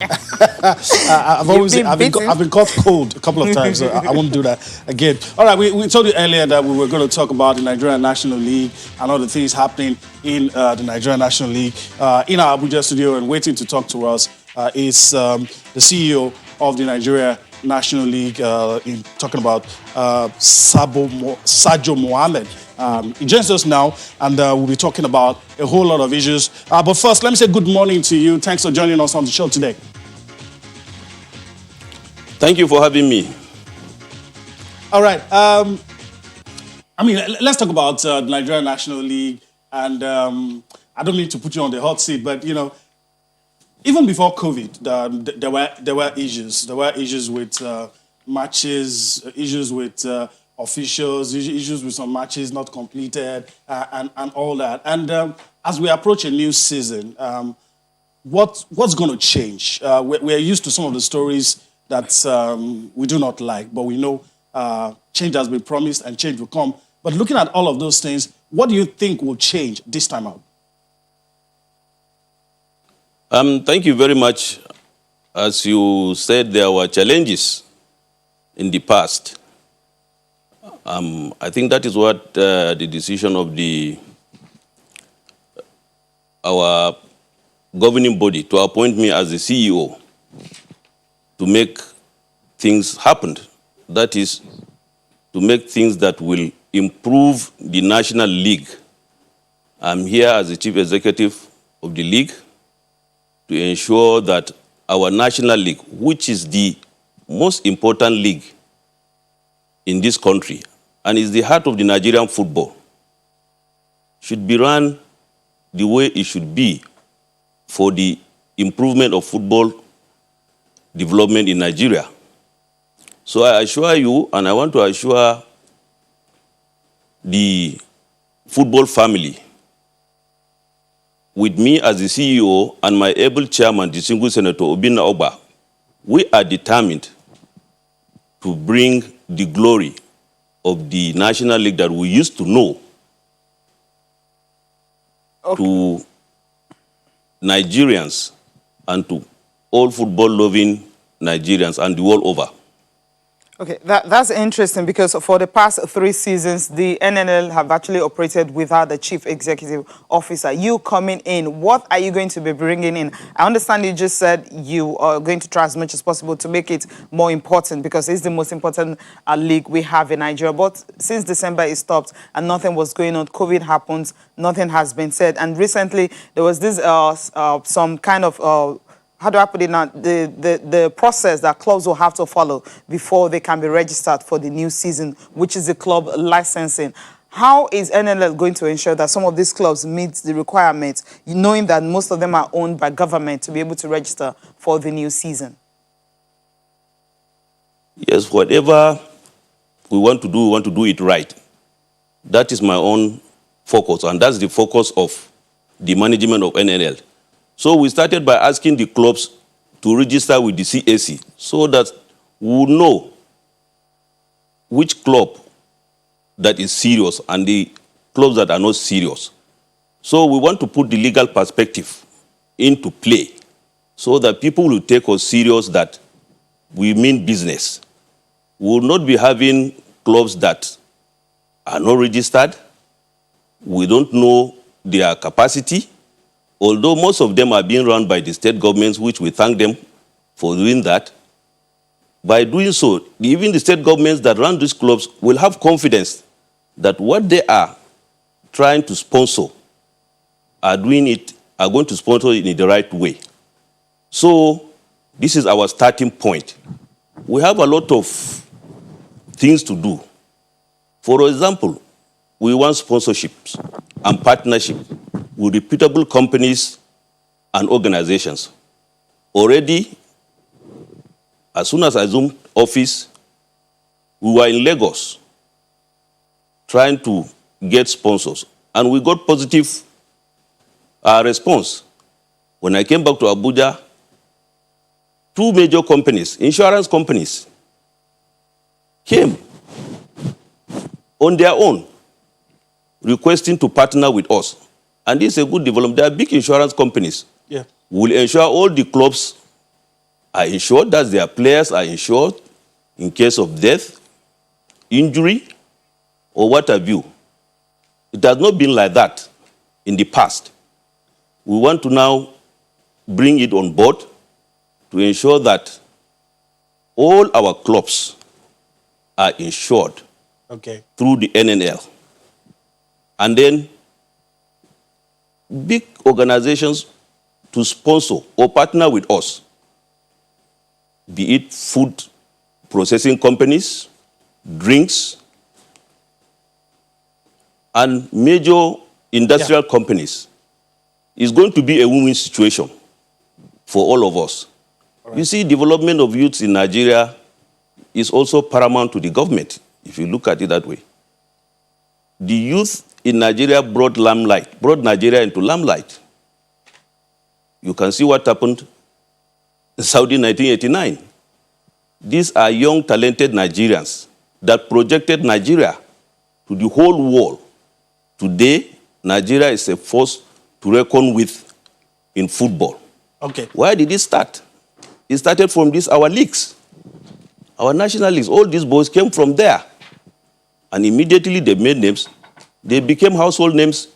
I've been caught cold a couple of times, so I won't do that again. All right, we told you earlier that we were going to talk about the Nigerian National League and all the things happening in the Nigerian National League. In our Abuja studio and waiting to talk to us is the CEO of the Nigeria National League, in talking about Sajo Mohammed. He joins us now, and we'll be talking about a whole lot of issues. But first, let me say good morning to you. Thanks for joining us on the show today. Thank you for having me. All right. Let's talk about the Nigerian National League. And I don't mean to put you on the hot seat, but, even before COVID, there were issues. There were issues with matches, issues with officials, issues with some matches not completed, and all that. And as we approach a new season, what's going to change? We're used to some of the stories that we do not like, but we know change has been promised and change will come. But looking at all of those things, what do you think will change this time out? Thank you very much. As you said, there were challenges in the past. I think that is what the decision of our governing body to appoint me as the CEO to make things happen. That is, to make things that will improve the National League. I'm here as the Chief Executive of the League to ensure that our National League, which is the most important league in this country and is the heart of the Nigerian football, should be run the way it should be for the improvement of football development in Nigeria. So I assure you, and I want to assure the football family, with me as the CEO and my able chairman, the single Senator Obinna Oba, we are determined to bring the glory of the National League that we used to know to Nigerians and to all football-loving Nigerians and the world over. Okay, that's interesting because for the past 3 seasons, the NNL have actually operated without the chief executive officer. You coming in, what are you going to be bringing in? I understand you just said you are going to try as much as possible to make it more important because it's the most important league we have in Nigeria. But since December it stopped and nothing was going on, COVID happened, nothing has been said. And recently there was this some kind of how do I put it now? The process that clubs will have to follow before they can be registered for the new season, which is the club licensing. How is NNL going to ensure that some of these clubs meet the requirements, knowing that most of them are owned by government to be able to register for the new season? Yes, whatever we want to do it right. That is my own focus, and that's the focus of the management of NNL. So we started by asking the clubs to register with the CAC so that we will know which club that is serious and the clubs that are not serious. So we want to put the legal perspective into play so that people will take us serious that we mean business. We will not be having clubs that are not registered. We don't know their capacity. Although most of them are being run by the state governments, which we thank them for doing that. By doing so, even the state governments that run these clubs will have confidence that what they are trying to sponsor are going to sponsor it in the right way. So this is our starting point. We have a lot of things to do. For example, we want sponsorships and partnership with reputable companies and organizations. Already, as soon as I assumed office, we were in Lagos trying to get sponsors, and we got positive response. When I came back to Abuja, 2 major companies, insurance companies, came on their own requesting to partner with us. And this is a good development. There are big insurance companies. Yeah. We will ensure all the clubs are insured, that their players are insured in case of death, injury, or what have you. It has not been like that in the past. We want to now bring it on board to ensure that all our clubs are insured through the NNL. And then big organizations to sponsor or partner with us, be it food processing companies, drinks, and major industrial companies. Is going to be a win-win situation for all of us. You see, development of youths in Nigeria is also paramount to the government, if you look at it that way. The youth in Nigeria brought Nigeria into limelight. You can see what happened in Saudi in 1989. These are young, talented Nigerians that projected Nigeria to the whole world. Today, Nigeria is a force to reckon with in football. Why did it start? It started from our leagues, our national leagues. All these boys came from there. And immediately they made names. They became household names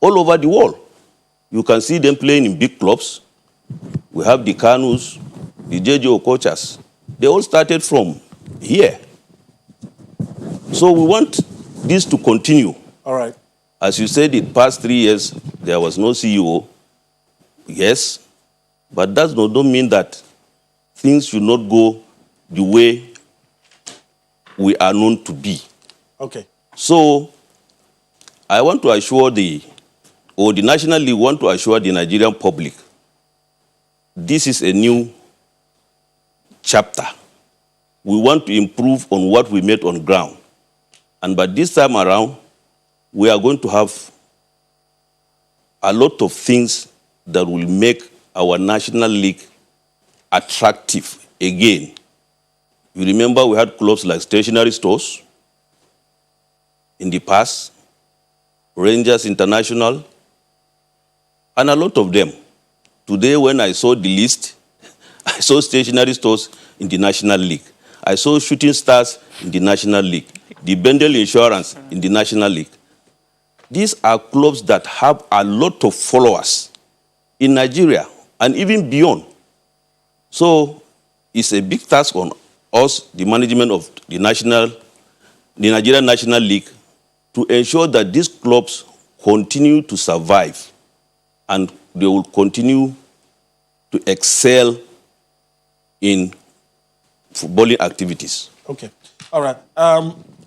all over the world. You can see them playing in big clubs. We have the Kanus, the JJ Okochas. They all started from here. So we want this to continue. All right. As you said, in the past 3 years, there was no CEO. Yes, but that does not mean that things should not go the way we are known to be. So I want to assure the National League want to assure the Nigerian public, this is a new chapter. We want to improve on what we made on ground. And by this time around, we are going to have a lot of things that will make our National League attractive again. You remember we had clubs like stationery stores in the past, Rangers International, and a lot of them. Today, when I saw the list, I saw stationery stores in the National League. I saw Shooting Stars in the National League, the Bendel Insurance in the National League. These are clubs that have a lot of followers in Nigeria and even beyond. So it's a big task on us, the management of the Nigerian National League, to ensure that these clubs continue to survive and they will continue to excel in footballing activities. All right.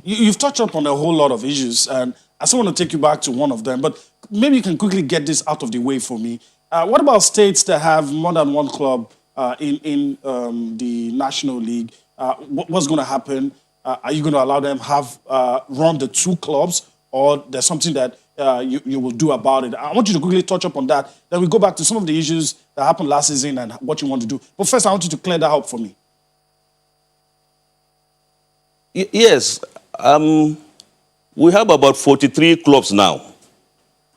You've touched upon a whole lot of issues, and I still want to take you back to one of them, but maybe you can quickly get this out of the way for me. What about states that have more than one club in the National League? What's going to happen? Are you going to allow them have run the two clubs, or there's something that you will do about it? I want you to quickly touch up on that. Then we go back to some of the issues that happened last season and what you want to do. But first, I want you to clear that up for me. Yes. We have about 43 clubs now.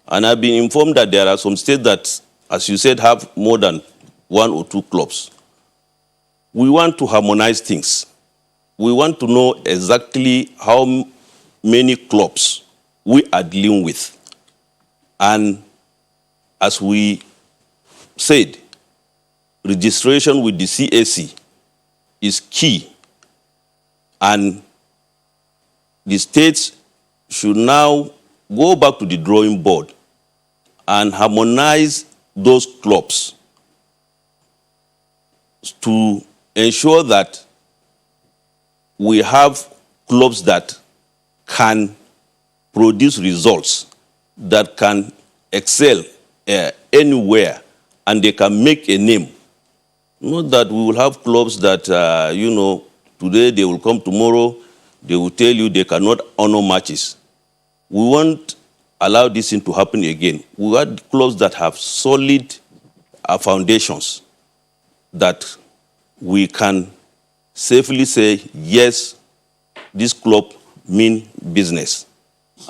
And I've been informed that there are some states that, as you said, have more than one or two clubs. We want to harmonize things. We want to know exactly how many clubs we are dealing with. And as we said, registration with the CAC is key. And the states should now go back to the drawing board and harmonize those clubs to ensure that we have clubs that can produce results, that can excel anywhere, and they can make a name. Not that we will have clubs that, today they will come, tomorrow they will tell you they cannot honor matches. We won't allow this thing to happen again. We had clubs that have solid foundations that we can safely say, yes, this club means business.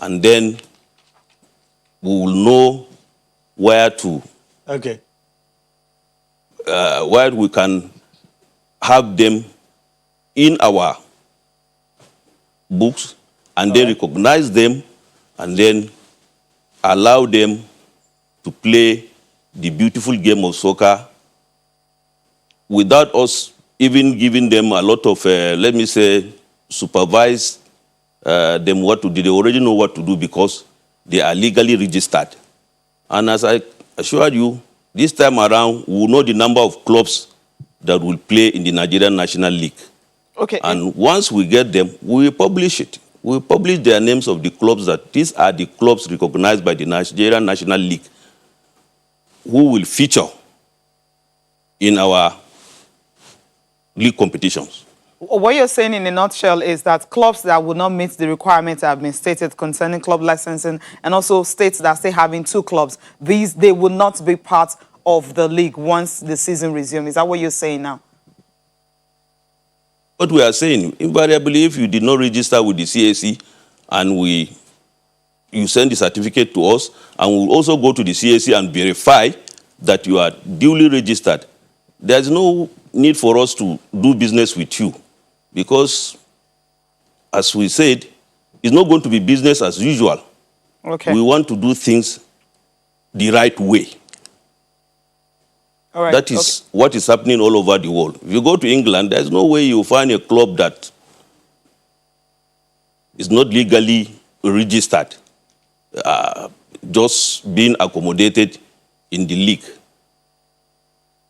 And then we will know where to, where we can have them in our books and then recognize them and then allow them to play the beautiful game of soccer without us even giving them a lot of, let me say, supervise them what to do. They already know what to do because they are legally registered. And as I assured you, this time around, we will know the number of clubs that will play in the Nigerian National League. Okay. And once we get them, we will publish it. We will publish their names of the clubs that these are the clubs recognized by the Nigerian National League who will feature in our league competitions. What you're saying in a nutshell is that clubs that will not meet the requirements that have been stated concerning club licensing and also states that stay having 2 clubs, they will not be part of the league once the season resumes. Is that what you're saying now? What we are saying, invariably, if you did not register with the CAC and you send the certificate to us, and we'll also go to the CAC and verify that you are duly registered, there's no need for us to do business with you because, as we said, it's not going to be business as usual. Okay. We want to do things the right way. All right. That is what is happening all over the world. If you go to England, there's no way you find a club that is not legally registered, just being accommodated in the league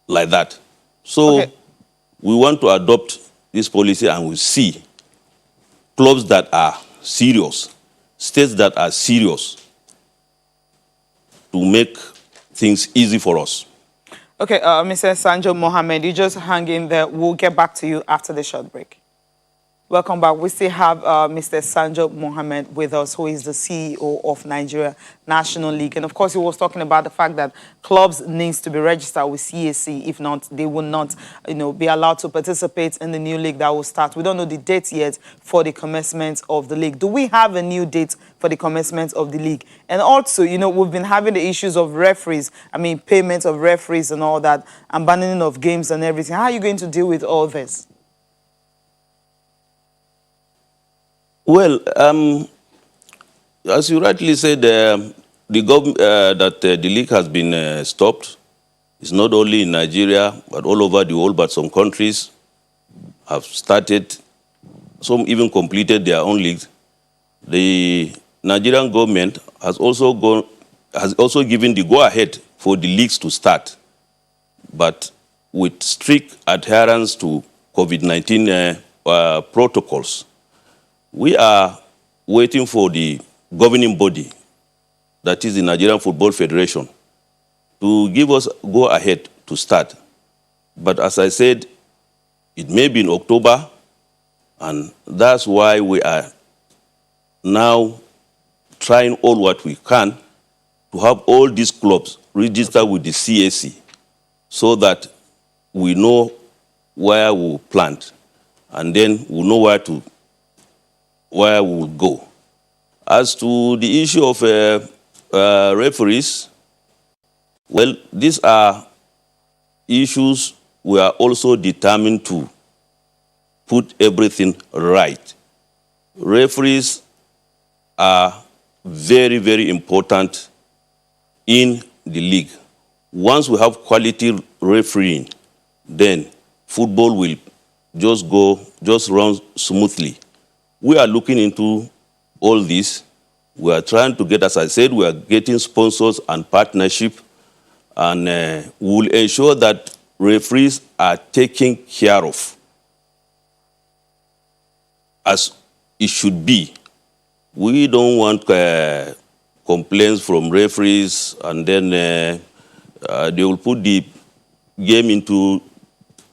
like that. So we want to adopt this policy and we see clubs that are serious, states that are serious to make things easy for us. Okay, Mr. Sajo Mohammed, you just hang in there. We'll get back to you after the short break. Welcome back. We still have Mr. Sajo Mohammed with us, who is the CEO of Nigeria National League. And of course, he was talking about the fact that clubs needs to be registered with CAC. If not, they will not, be allowed to participate in the new league that will start. We don't know the date yet for the commencement of the league. Do we have a new date for the commencement of the league? And also, we've been having the issues of referees. Payment of referees and all that, abandoning of games and everything. How are you going to deal with all this? Well, as you rightly said, the league has been stopped. It's not only in Nigeria, but all over the world, but some countries have started, some even completed their own leagues. The Nigerian government has also given the go-ahead for the leagues to start, but with strict adherence to COVID-19 protocols. We are waiting for the governing body, that is the Nigerian Football Federation, to give us go-ahead to start. But as I said, it may be in October, and that's why we are now trying all what we can to have all these clubs registered with the CAC so that we know where we plant, and then we know where we will go. As to the issue of referees, well, these are issues we are also determined to put everything right. Referees are very, very important in the league. Once we have quality refereeing, then football will just run smoothly. We are looking into all this. We are trying to get, as I said, we are getting sponsors and partnership, and we will ensure that referees are taken care of as it should be. We don't want complaints from referees, and then they will put the game into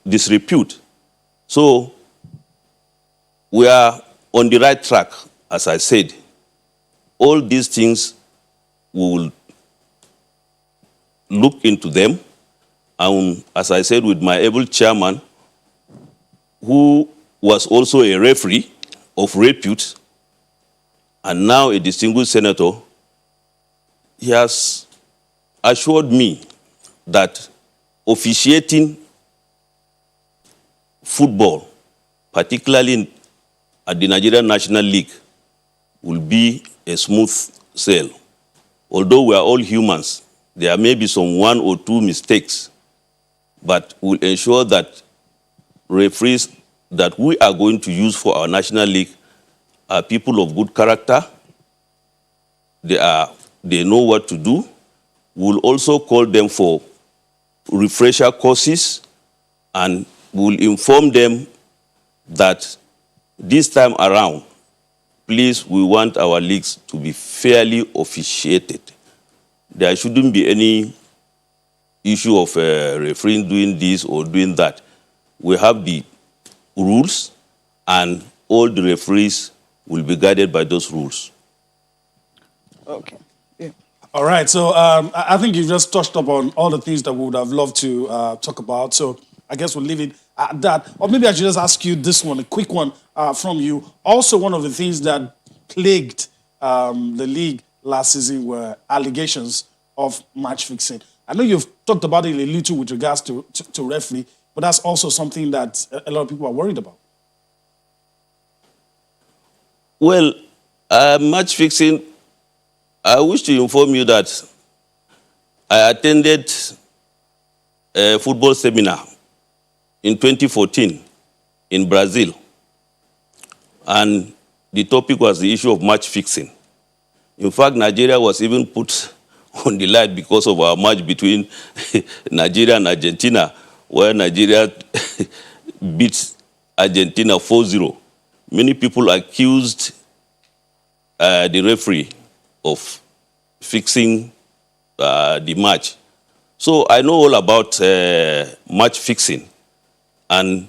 disrepute. So we are on the right track, as I said. All these things, we will look into them. And as I said, with my able chairman, who was also a referee of repute, and now a distinguished senator, he has assured me that officiating football, particularly at the Nigerian National League, will be a smooth sail. Although we are all humans, there may be some 1 or 2 mistakes, but we'll ensure that referees that we are going to use for our National League are people of good character. They know what to do. We'll also call them for refresher courses, and we'll inform them that this time around, please, we want our leagues to be fairly officiated. There shouldn't be any issue of refereeing doing this or doing that. We have the rules, and all the referees will be guided by those rules. Okay. Yeah. All right, so I think you just touched upon all the things that we would have loved to talk about. So I guess we'll leave it at that. Or maybe I should just ask you this one, a quick one from you. Also, one of the things that plagued the league last season were allegations of match fixing. I know you've talked about it a little with regards to referee, but that's also something that a lot of people are worried about. Well, match fixing, I wish to inform you that I attended a football seminar in 2014 in Brazil, and the topic was the issue of match fixing. In fact, Nigeria was even put on the line because of our match between Nigeria and Argentina, where Nigeria beat Argentina 4-0. Many people accused the referee of fixing the match. So I know all about match fixing. And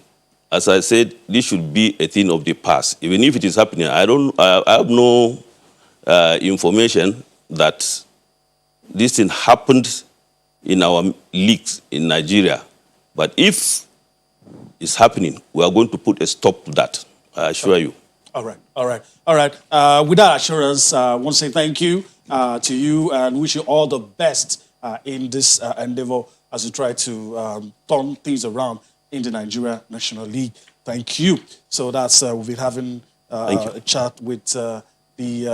as I said, this should be a thing of the past. Even if it is happening, I have no information that this thing happened in our leagues in Nigeria. But if it's happening, we are going to put a stop to that, I assure you. All right, all right, all right. With that assurance, I want to say thank you to you and wish you all the best in this endeavor as you try to turn things around in the Nigeria National League. Thank you. So that's, we've been having a chat with the